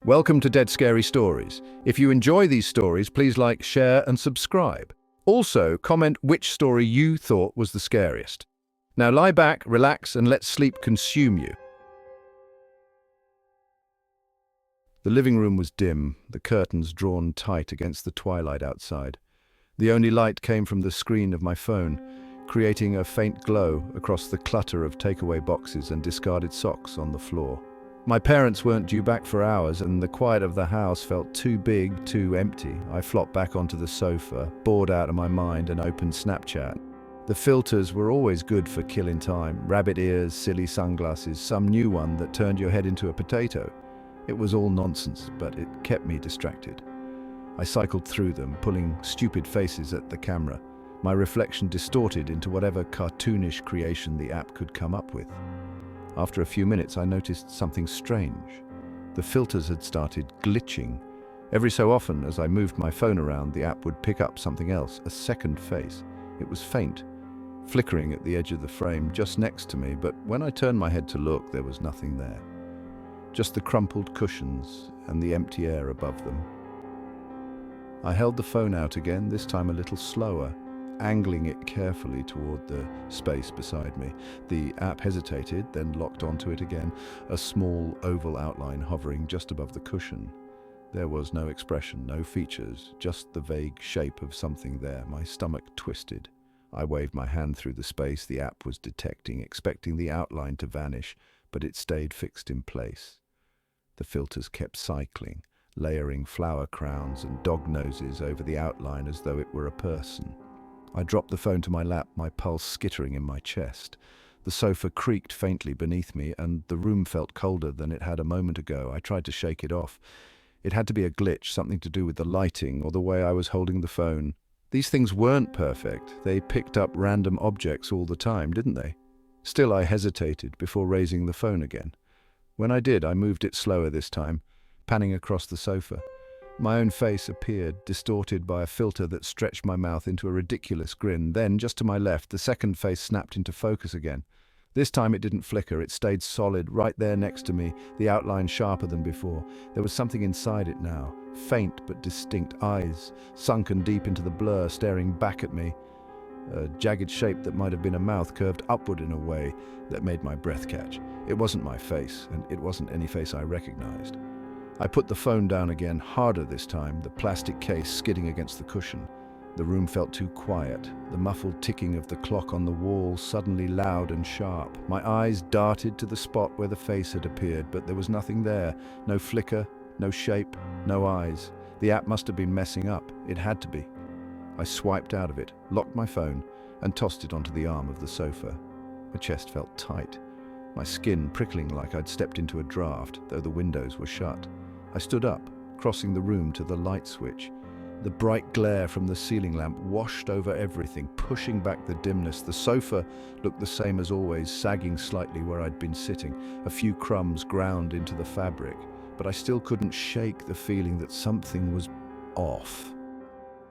Welcome to Dead Scary Stories. If you enjoy these stories, please like, share, and subscribe. Also, comment which story you thought was the scariest. Now lie back, relax, and let sleep consume you. The living room was dim, the curtains drawn tight against the twilight outside. The only light came from the screen of my phone, creating a faint glow across the clutter of takeaway boxes and discarded socks on the floor. My parents weren't due back for hours, and the quiet of the house felt too big, too empty. I flopped back onto the sofa, bored out of my mind, and opened Snapchat. The filters were always good for killing time. Rabbit ears, silly sunglasses, some new one that turned your head into a potato. It was all nonsense, but it kept me distracted. I cycled through them, pulling stupid faces at the camera, my reflection distorted into whatever cartoonish creation the app could come up with. After a few minutes, I noticed something strange. The filters had started glitching. Every so often, as I moved my phone around, the app would pick up something else, a second face. It was faint, flickering at the edge of the frame just next to me, but when I turned my head to look, there was nothing there. Just the crumpled cushions and the empty air above them. I held the phone out again, this time a little slower, angling it carefully toward the space beside me. The app hesitated, then locked onto it again, a small oval outline hovering just above the cushion. There was no expression, no features, just the vague shape of something there. My stomach twisted. I waved my hand through the space the app was detecting, expecting the outline to vanish, but it stayed fixed in place. The filters kept cycling, layering flower crowns and dog noses over the outline as though it were a person. I dropped the phone to my lap, my pulse skittering in my chest. The sofa creaked faintly beneath me, and the room felt colder than it had a moment ago. I tried to shake it off. It had to be a glitch, something to do with the lighting or the way I was holding the phone. These things weren't perfect. They picked up random objects all the time, didn't they? Still, I hesitated before raising the phone again. When I did, I moved it slower this time, panning across the sofa. My own face appeared, distorted by a filter that stretched my mouth into a ridiculous grin. Then, just to my left, the second face snapped into focus again. This time it didn't flicker, it stayed solid, right there next to me, the outline sharper than before. There was something inside it now, faint but distinct, eyes sunken deep into the blur, staring back at me. A jagged shape that might have been a mouth curved upward in a way that made my breath catch. It wasn't my face, and it wasn't any face I recognized. I put the phone down again, harder this time, the plastic case skidding against the cushion. The room felt too quiet, the muffled ticking of the clock on the wall suddenly loud and sharp. My eyes darted to the spot where the face had appeared, but there was nothing there. No flicker, no shape, no eyes. The app must have been messing up. It had to be. I swiped out of it, locked my phone, and tossed it onto the arm of the sofa. My chest felt tight, my skin prickling like I'd stepped into a draft, though the windows were shut. I stood up, crossing the room to the light switch. The bright glare from the ceiling lamp washed over everything, pushing back the dimness. The sofa looked the same as always, sagging slightly where I'd been sitting. A few crumbs ground into the fabric, but I still couldn't shake the feeling that something was off.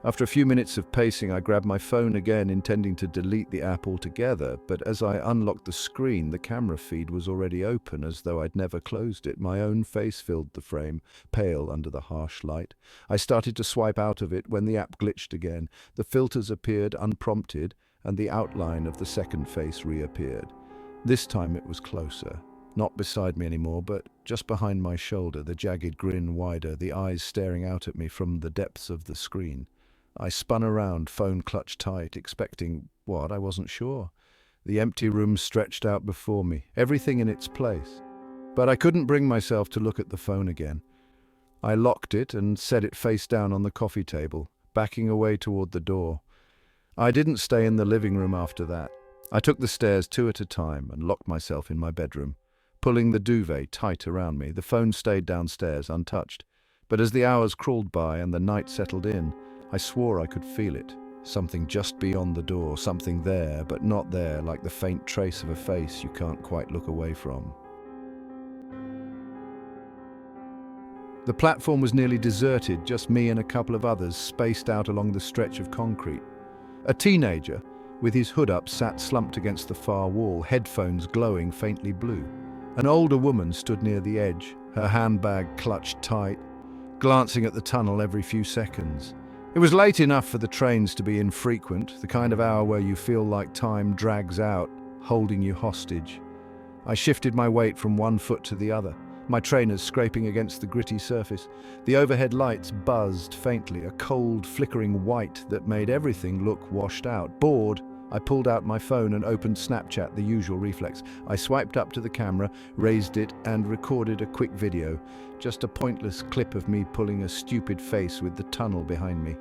After a few minutes of pacing, I grabbed my phone again, intending to delete the app altogether, but as I unlocked the screen, the camera feed was already open, as though I'd never closed it. My own face filled the frame, pale under the harsh light. I started to swipe out of it when the app glitched again. The filters appeared unprompted, and the outline of the second face reappeared. This time it was closer. Not beside me anymore, but just behind my shoulder, the jagged grin wider, the eyes staring out at me from the depths of the screen. I spun around, phone clutched tight, expecting what? I wasn't sure. The empty room stretched out before me, everything in its place. But I couldn't bring myself to look at the phone again. I locked it and set it face down on the coffee table, backing away toward the door. I didn't stay in the living room after that. I took the stairs two at a time and locked myself in my bedroom, pulling the duvet tight around me. The phone stayed downstairs, untouched. But as the hours crawled by and the night settled in, I swore I could feel it. Something just beyond the door, something there, but not there, like the faint trace of a face you can't quite look away from. The platform was nearly deserted, just me and a couple of others spaced out along the stretch of concrete. A teenager, with his hood up, sat slumped against the far wall, headphones glowing faintly blue. An older woman stood near the edge, her handbag clutched tight, glancing at the tunnel every few seconds. It was late enough for the trains to be infrequent, the kind of hour where you feel like time drags out, holding you hostage. I shifted my weight from one foot to the other, my trainers scraping against the gritty surface. The overhead lights buzzed faintly, a cold, flickering white that made everything look washed out. Bored, I pulled out my phone and opened Snapchat, the usual reflex. I swiped up to the camera, raised it, and recorded a quick video. Just a pointless clip of me pulling a stupid face with the tunnel behind me.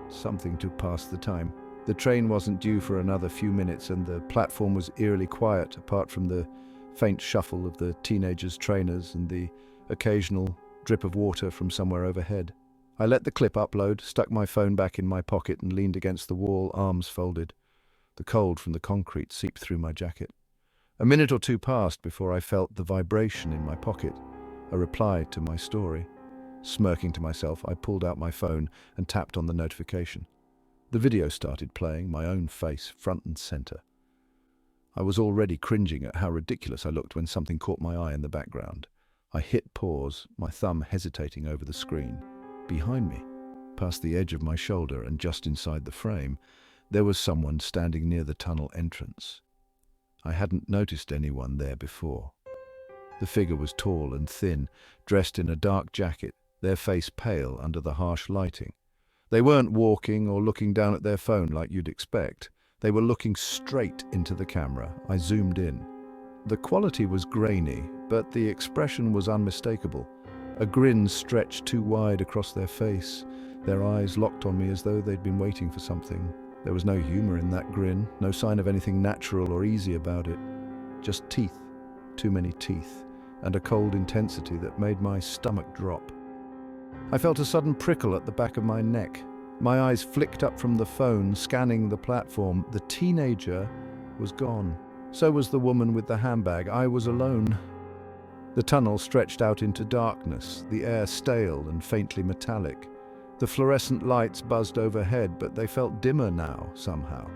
Something to pass the time. The train wasn't due for another few minutes, and the platform was eerily quiet, apart from the faint shuffle of the teenagers' trainers and the occasional drip of water from somewhere overhead. I let the clip upload, stuck my phone back in my pocket, and leaned against the wall, arms folded. The cold from the concrete seeped through my jacket. A minute or two passed before I felt the vibration in my pocket, a reply to my story. Smirking to myself, I pulled out my phone and tapped on the notification. The video started playing, my own face front and center. I was already cringing at how ridiculous I looked when something caught my eye in the background. I hit pause, my thumb hesitating over the screen. Behind me, past the edge of my shoulder and just inside the frame, there was someone standing near the tunnel entrance. I hadn't noticed anyone there before. The figure was tall and thin, dressed in a dark jacket, their face pale under the harsh lighting. They weren't walking or looking down at their phone like you'd expect. They were looking straight into the camera. I zoomed in. The quality was grainy, but the expression was unmistakable. A grin stretched too wide across their face. Their eyes locked on me as though they'd been waiting for something. There was no humor in that grin, no sign of anything natural or easy about it. Just teeth, too many teeth, and a cold intensity that made my stomach drop. I felt a sudden prickle at the back of my neck. My eyes flicked up from the phone, scanning the platform. The teenager was gone. So was the woman with the handbag. I was alone. The tunnel stretched out into darkness, the air stale and faintly metallic. The fluorescent lights buzzed overhead, but they felt dimmer now, somehow.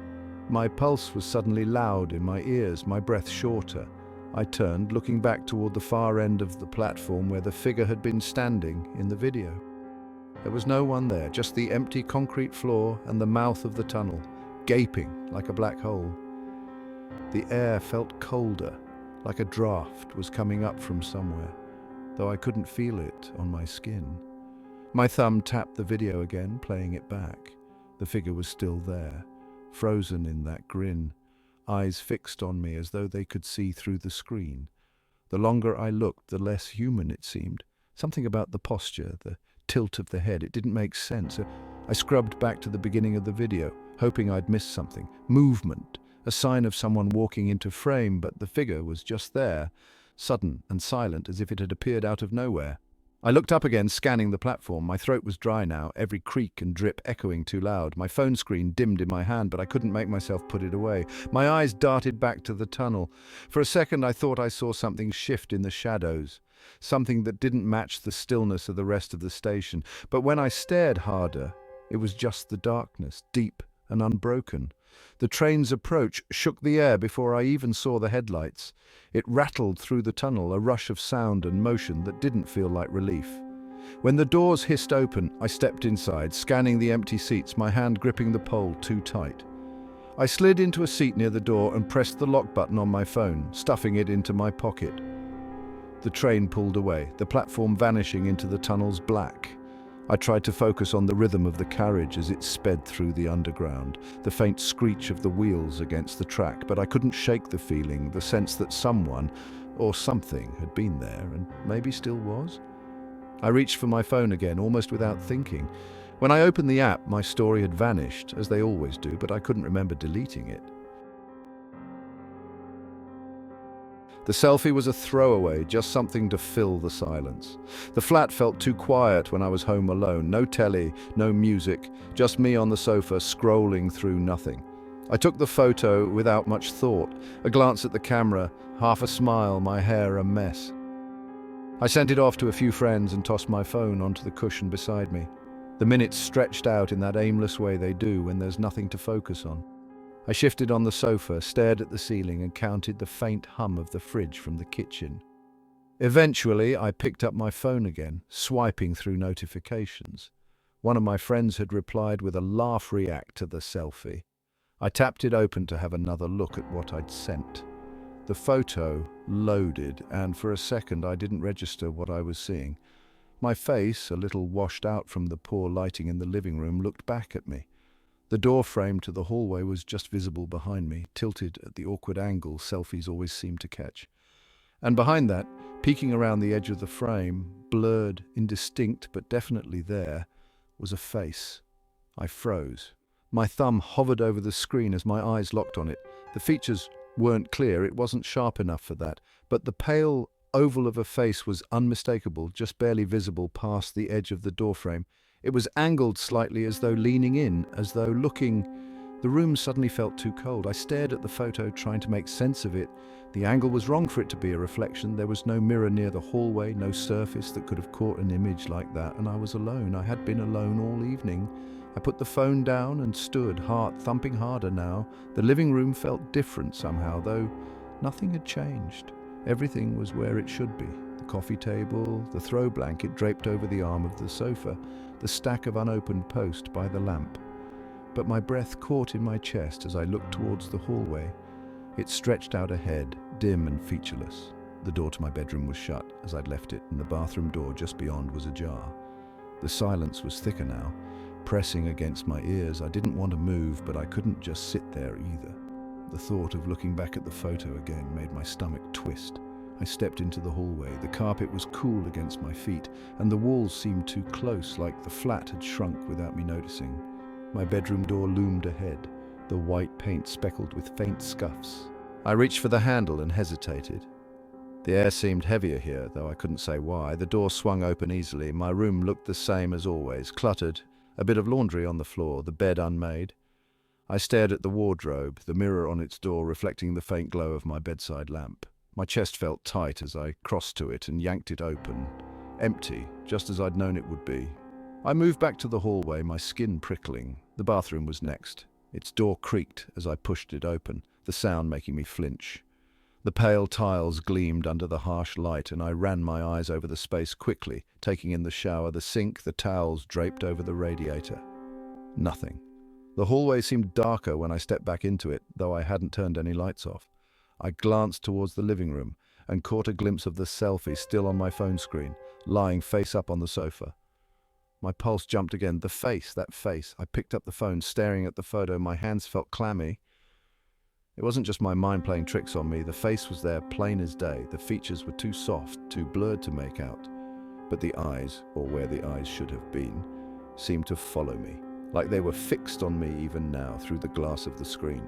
My pulse was suddenly loud in my ears, my breath shorter. I turned, looking back toward the far end of the platform where the figure had been standing in the video. There was no one there, just the empty concrete floor and the mouth of the tunnel, gaping like a black hole. The air felt colder, like a draft was coming up from somewhere, though I couldn't feel it on my skin. My thumb tapped the video again, playing it back. The figure was still there, frozen in that grin, eyes fixed on me as though they could see through the screen. The longer I looked, the less human it seemed. Something about the posture, the tilt of the head, it didn't make sense. I scrubbed back to the beginning of the video, hoping I'd missed something. Movement, a sign of someone walking into frame, but the figure was just there, sudden and silent, as if it had appeared out of nowhere. I looked up again, scanning the platform. My throat was dry now, every creak and drip echoing too loud. My phone screen dimmed in my hand, but I couldn't make myself put it away. My eyes darted back to the tunnel. For a second, I thought I saw something shift in the shadows, something that didn't match the stillness of the rest of the station. But when I stared harder, it was just the darkness, deep and unbroken. The train's approach shook the air before I even saw the headlights. It rattled through the tunnel, a rush of sound and motion that didn't feel like relief. When the doors hissed open, I stepped inside, scanning the empty seats, my hand gripping the pole too tight. I slid into a seat near the door and pressed the lock button on my phone, stuffing it into my pocket. The train pulled away, the platform vanishing into the tunnel's black. I tried to focus on the rhythm of the carriage as it sped through the underground, the faint screech of the wheels against the track, but I couldn't shake the feeling, the sense that someone or something had been there and maybe still was. I reached for my phone again, almost without thinking. When I opened the app, my story had vanished, as they always do, but I couldn't remember deleting it. The selfie was a throwaway, just something to fill the silence. The flat felt too quiet when I was home alone. No telly, no music, just me on the sofa scrolling through nothing. I took the photo without much thought, a glance at the camera, half a smile, my hair a mess. I sent it off to a few friends and tossed my phone onto the cushion beside me. The minutes stretched out in that aimless way they do when there's nothing to focus on. I shifted on the sofa, stared at the ceiling and counted the faint hum of the fridge from the kitchen. Eventually, I picked up my phone again, swiping through notifications. One of my friends had replied with a laugh react to the selfie. I tapped it open to have another look at what I'd sent. The photo loaded, and for a second I didn't register what I was seeing. My face, a little washed out from the poor lighting in the living room, looked back at me. The door frame to the hallway was just visible behind me, tilted at the awkward angle selfies always seem to catch. And behind that, peeking around the edge of the frame, blurred, indistinct but definitely there, was a face. I froze. My thumb hovered over the screen as my eyes locked on it. The features weren't clear, it wasn't sharp enough for that, but the pale oval of a face was unmistakable, just barely visible past the edge of the doorframe. It was angled slightly as though leaning in, as though looking. The room suddenly felt too cold. I stared at the photo, trying to make sense of it. The angle was wrong for it to be a reflection. There was no mirror near the hallway, no surface that could have caught an image like that, and I was alone. I had been alone all evening. I put the phone down and stood, heart thumping harder now. The living room felt different somehow, though nothing had changed. Everything was where it should be. The coffee table, the throw blanket draped over the arm of the sofa, the stack of unopened post by the lamp. But my breath caught in my chest as I looked towards the hallway. It stretched out ahead, dim and featureless. The door to my bedroom was shut as I'd left it, and the bathroom door just beyond was ajar. The silence was thicker now, pressing against my ears. I didn't want to move, but I couldn't just sit there either. The thought of looking back at the photo again made my stomach twist. I stepped into the hallway. The carpet was cool against my feet, and the walls seemed too close, like the flat had shrunk without me noticing. My bedroom door loomed ahead, the white paint speckled with faint scuffs. I reached for the handle and hesitated. The air seemed heavier here, though I couldn't say why. The door swung open easily. My room looked the same as always, cluttered, a bit of laundry on the floor, the bed unmade. I stared at the wardrobe, the mirror on its door reflecting the faint glow of my bedside lamp. My chest felt tight as I crossed to it and yanked it open. Empty, just as I'd known it would be. I moved back to the hallway, my skin prickling. The bathroom was next. Its door creaked as I pushed it open, the sound making me flinch. The pale tiles gleamed under the harsh light, and I ran my eyes over the space quickly, taking in the shower, the sink, the towels draped over the radiator. Nothing. The hallway seemed darker when I stepped back into it, though I hadn't turned any lights off. I glanced towards the living room and caught a glimpse of the selfie still on my phone screen, lying face up on the sofa. My pulse jumped again. The face, that face. I picked up the phone, staring at the photo. My hands felt clammy. It wasn't just my mind playing tricks on me. The face was there, plain as day. The features were too soft, too blurred to make out. But the eyes, or where the eyes should have been, seemed to follow me, like they were fixed on me even now through the glass of the screen.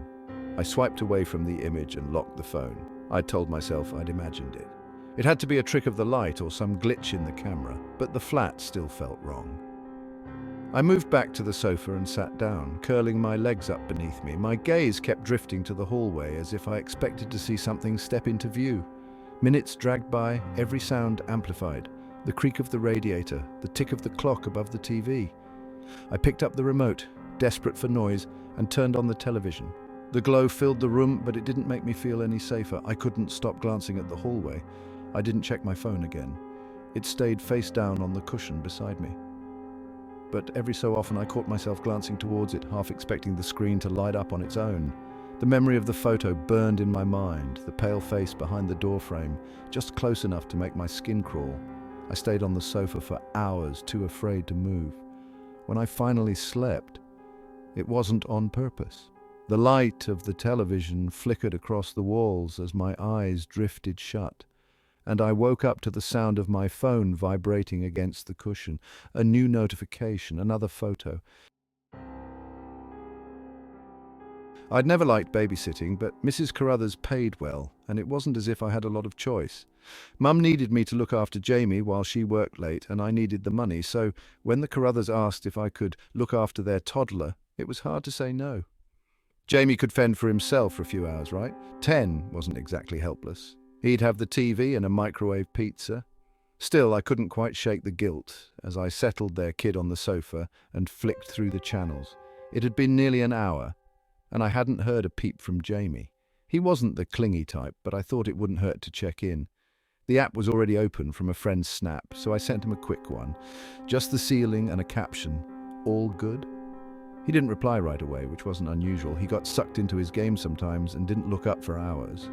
I swiped away from the image and locked the phone. I'd told myself I'd imagined it. It had to be a trick of the light or some glitch in the camera, but the flat still felt wrong. I moved back to the sofa and sat down, curling my legs up beneath me. My gaze kept drifting to the hallway as if I expected to see something step into view. Minutes dragged by, every sound amplified. The creak of the radiator, the tick of the clock above the TV. I picked up the remote, desperate for noise, and turned on the television. The glow filled the room, but it didn't make me feel any safer. I couldn't stop glancing at the hallway. I didn't check my phone again. It stayed face down on the cushion beside me. But every so often I caught myself glancing towards it, half expecting the screen to light up on its own. The memory of the photo burned in my mind, the pale face behind the doorframe, just close enough to make my skin crawl. I stayed on the sofa for hours, too afraid to move. When I finally slept, it wasn't on purpose. The light of the television flickered across the walls as my eyes drifted shut, and I woke up to the sound of my phone vibrating against the cushion. A new notification, another photo. I'd never liked babysitting, but Mrs. Carruthers paid well, and it wasn't as if I had a lot of choice. Mum needed me to look after Jamie while she worked late, and I needed the money, so when the Carruthers asked if I could look after their toddler, it was hard to say no. Jamie could fend for himself for a few hours, right? 10 wasn't exactly helpless. He'd have the TV and a microwave pizza. Still, I couldn't quite shake the guilt as I settled their kid on the sofa and flicked through the channels. It had been nearly an hour, and I hadn't heard a peep from Jamie. He wasn't the clingy type, but I thought it wouldn't hurt to check in. The app was already open from a friend's snap, so I sent him a quick one. Just the ceiling and a caption, "All good?" He didn't reply right away, which wasn't unusual. He got sucked into his game sometimes and didn't look up for hours.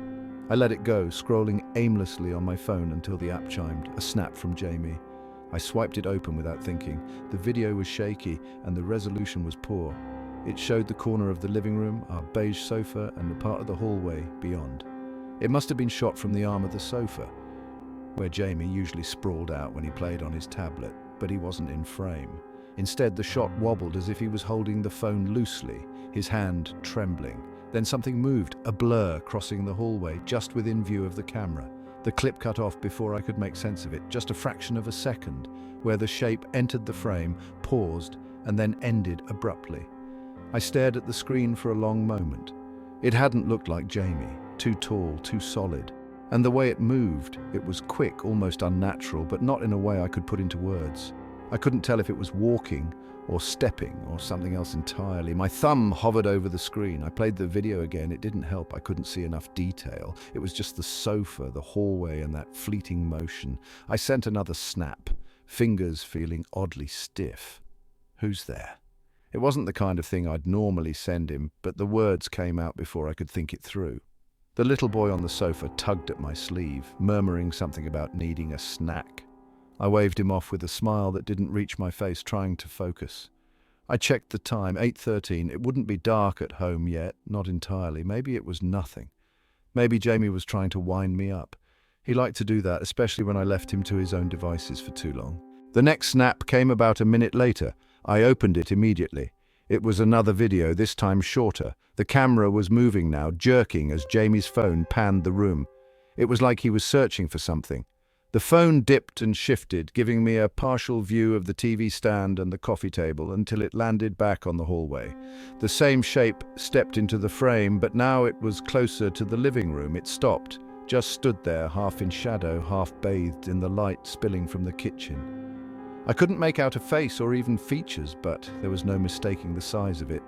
I let it go, scrolling aimlessly on my phone until the app chimed, a snap from Jamie. I swiped it open without thinking. The video was shaky and the resolution was poor. It showed the corner of the living room, our beige sofa, and a part of the hallway beyond. It must have been shot from the arm of the sofa, where Jamie usually sprawled out when he played on his tablet, but he wasn't in frame. Instead, the shot wobbled as if he was holding the phone loosely, his hand trembling. Then something moved, a blur crossing the hallway, just within view of the camera. The clip cut off before I could make sense of it, just a fraction of a second, where the shape entered the frame, paused, and then ended abruptly. I stared at the screen for a long moment. It hadn't looked like Jamie, too tall, too solid. And the way it moved, it was quick, almost unnatural, but not in a way I could put into words. I couldn't tell if it was walking or stepping or something else entirely. My thumb hovered over the screen. I played the video again. It didn't help. I couldn't see enough detail. It was just the sofa, the hallway, and that fleeting motion. I sent another snap, fingers feeling oddly stiff. "Who's there?" It wasn't the kind of thing I'd normally send him, but the words came out before I could think it through. The little boy on the sofa tugged at my sleeve, murmuring something about needing a snack. I waved him off with a smile that didn't reach my face, trying to focus. I checked the time, 8:13. It wouldn't be dark at home yet, not entirely. Maybe it was nothing. Maybe Jamie was trying to wind me up. He liked to do that, especially when I left him to his own devices for too long. The next snap came about a minute later. I opened it immediately. It was another video, this time shorter. The camera was moving now, jerking as Jamie's phone panned the room. It was like he was searching for something. The phone dipped and shifted, giving me a partial view of the TV stand and the coffee table until it landed back on the hallway. The same shape stepped into the frame, but now it was closer to the living room. It stopped, just stood there, half in shadow, half bathed in the light spilling from the kitchen. I couldn't make out a face or even features, but there was no mistaking the size of it.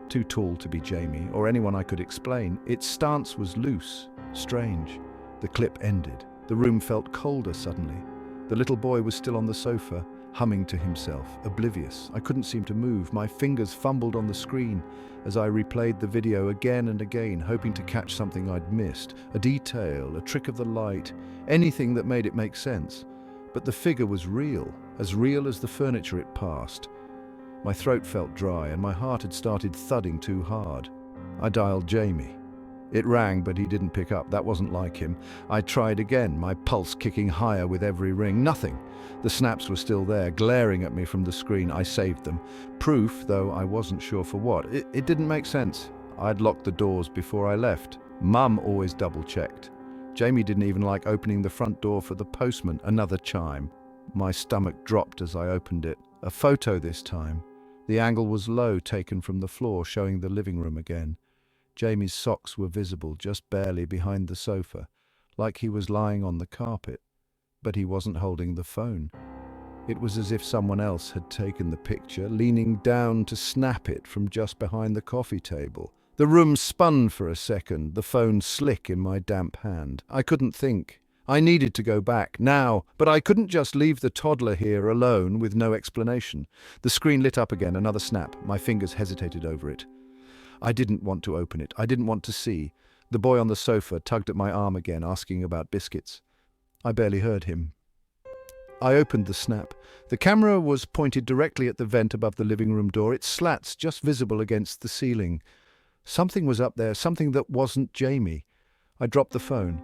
Too tall to be Jamie, or anyone I could explain. Its stance was loose, strange. The clip ended. The room felt colder suddenly. The little boy was still on the sofa, humming to himself, oblivious. I couldn't seem to move. My fingers fumbled on the screen as I replayed the video again and again, hoping to catch something I'd missed. A detail, a trick of the light, anything that made it make sense. But the figure was real as the furniture it passed. My throat felt dry and my heart had started thudding too hard. I dialed Jamie. It rang, but he didn't pick up. That wasn't like him. I tried again, my pulse kicking higher with every ring. Nothing. The snaps were still there, glaring at me from the screen. I saved them. Proof, though I wasn't sure for what. It didn't make sense. I'd locked the doors before I left. Mum always double-checked. Jamie didn't even like opening the front door for the postman. Another chime. My stomach dropped as I opened it. A photo this time. The angle was low, taken from the floor, showing the living room again. Jamie's socks were visible just barely behind the sofa, like he was lying on the carpet. But he wasn't holding the phone. It was as if someone else had taken the picture, leaning down to snap it from just behind the coffee table. The room spun for a second, the phone slick in my damp hand. I couldn't think. I needed to go back, now, but I couldn't just leave the toddler here alone with no explanation. The screen lit up again, another snap. My fingers hesitated over it. I didn't want to open it. I didn't want to see. The boy on the sofa tugged at my arm again, asking about biscuits. I barely heard him. I opened the snap. The camera was pointed directly at the vent above the living room door, its slats just visible against the ceiling. Something was up there, something that wasn't Jamie. I dropped the phone.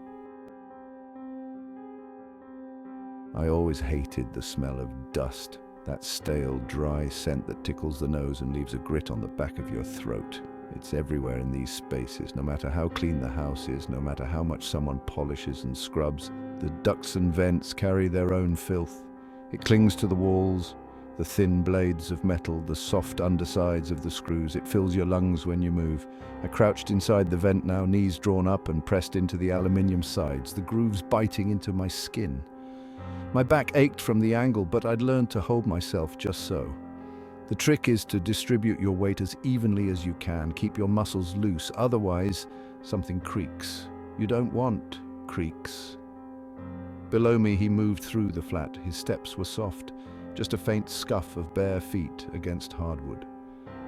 I always hated the smell of dust, that stale, dry scent that tickles the nose and leaves a grit on the back of your throat. It's everywhere in these spaces, no matter how clean the house is, no matter how much someone polishes and scrubs. The ducts and vents carry their own filth. It clings to the walls, the thin blades of metal, the soft undersides of the screws. It fills your lungs when you move. I crouched inside the vent now, knees drawn up and pressed into the aluminium sides, the grooves biting into my skin. My back ached from the angle, but I'd learned to hold myself just so. The trick is to distribute your weight as evenly as you can. Keep your muscles loose, otherwise something creaks. You don't want creaks. Below me, he moved through the flat. His steps were soft, just a faint scuff of bare feet against hardwood.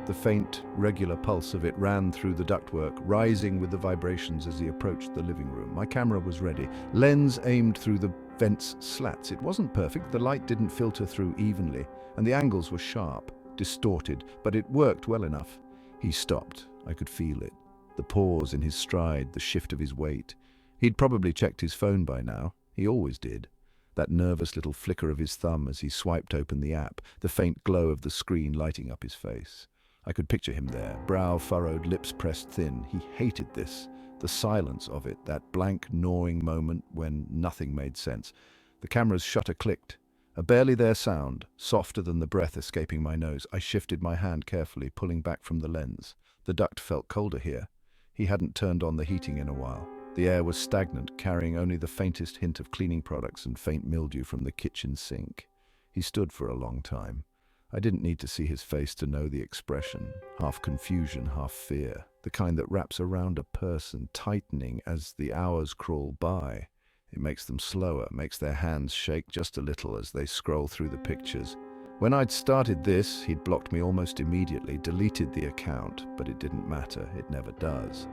The faint, regular pulse of it ran through the ductwork, rising with the vibrations as he approached the living room. My camera was ready, lens aimed through the vent's slats. It wasn't perfect, the light didn't filter through evenly, and the angles were sharp, distorted, but it worked well enough. He stopped. I could feel it. The pause in his stride, the shift of his weight. He'd probably checked his phone by now. He always did. That nervous little flicker of his thumb as he swiped open the app, the faint glow of the screen lighting up his face. I could picture him there, brow furrowed, lips pressed thin. He hated this, the silence of it, that blank, gnawing moment when nothing made sense. The camera's shutter clicked. A barely there sound, softer than the breath escaping my nose. I shifted my hand carefully, pulling back from the lens. The duct felt colder here. He hadn't turned on the heating in a while. The air was stagnant, carrying only the faintest hint of cleaning products and faint mildew from the kitchen sink. He stood for a long time. I didn't need to see his face to know the expression, half confusion, half fear, the kind that wraps around a person, tightening as the hours crawl by. It makes them slower, makes their hands shake just a little as they scroll through the pictures. When I'd started this, he'd blocked me almost immediately, deleted the account, but it didn't matter, it never does.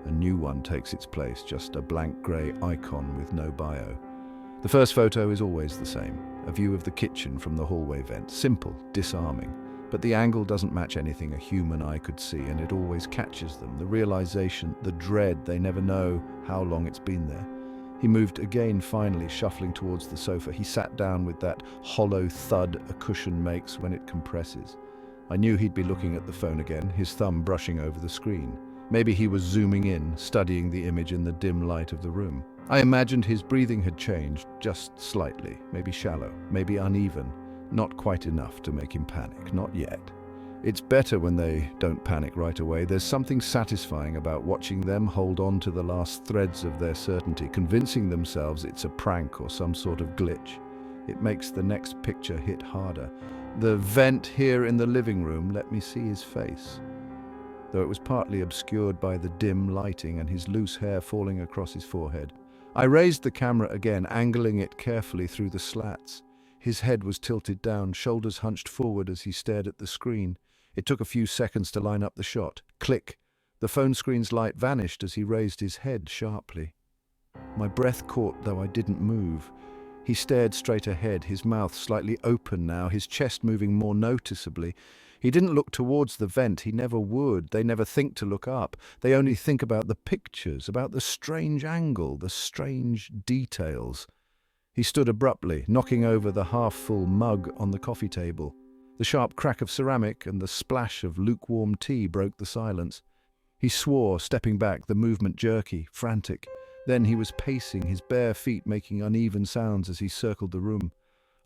A new one takes its place, just a blank grey icon with no bio. The first photo is always the same, a view of the kitchen from the hallway vent, simple, disarming. But the angle doesn't match anything a human eye could see, and it always catches them, the realization, the dread they never know how long it's been there. He moved again, finally, shuffling towards the sofa. He sat down with that hollow thud a cushion makes when it compresses. I knew he'd be looking at the phone again, his thumb brushing over the screen. Maybe he was zooming in, studying the image in the dim light of the room. I imagined his breathing had changed, just slightly, maybe shallow, maybe uneven, not quite enough to make him panic, not yet. It's better when they don't panic right away. There's something satisfying about watching them hold on to the last threads of their certainty, convincing themselves it's a prank or some sort of glitch. It makes the next picture hit harder. The vent here in the living room let me see his face, though it was partly obscured by the dim lighting and his loose hair falling across his forehead. I raised the camera again, angling it carefully through the slats. His head was tilted down, shoulders hunched forward as he stared at the screen. It took a few seconds to line up the shot. Click! The phone screen's light vanished as he raised his head sharply. My breath caught, though I didn't move. He stared straight ahead, his mouth slightly open now, his chest moving more noticeably. He didn't look towards the vent. He never would. They never think to look up. They only think about the pictures, about the strange angle, the strange details. He stood abruptly, knocking over the half-full mug on the coffee table. The sharp crack of ceramic and the splash of lukewarm tea broke the silence. He swore, stepping back, the movement jerky, frantic. Then he was pacing, his bare feet making uneven sounds as he circled the room.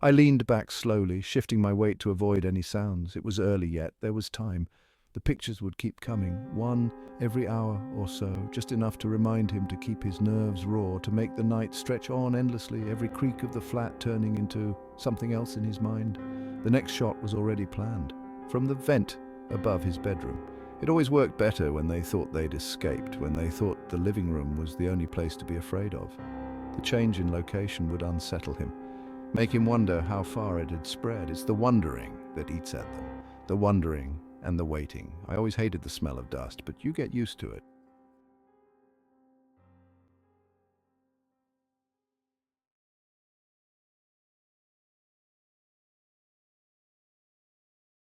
I leaned back slowly, shifting my weight to avoid any sounds. It was early yet. There was time. The pictures would keep coming, one every hour or so, just enough to remind him to keep his nerves raw, to make the night stretch on endlessly, every creak of the flat turning into something else in his mind. The next shot was already planned, from the vent above his bedroom. It always worked better when they thought they'd escaped, when they thought the living room was the only place to be afraid of. The change in location would unsettle him, make him wonder how far it had spread. It's the wondering that eats at them, the wondering and the waiting. I always hated the smell of dust, but you get used to it.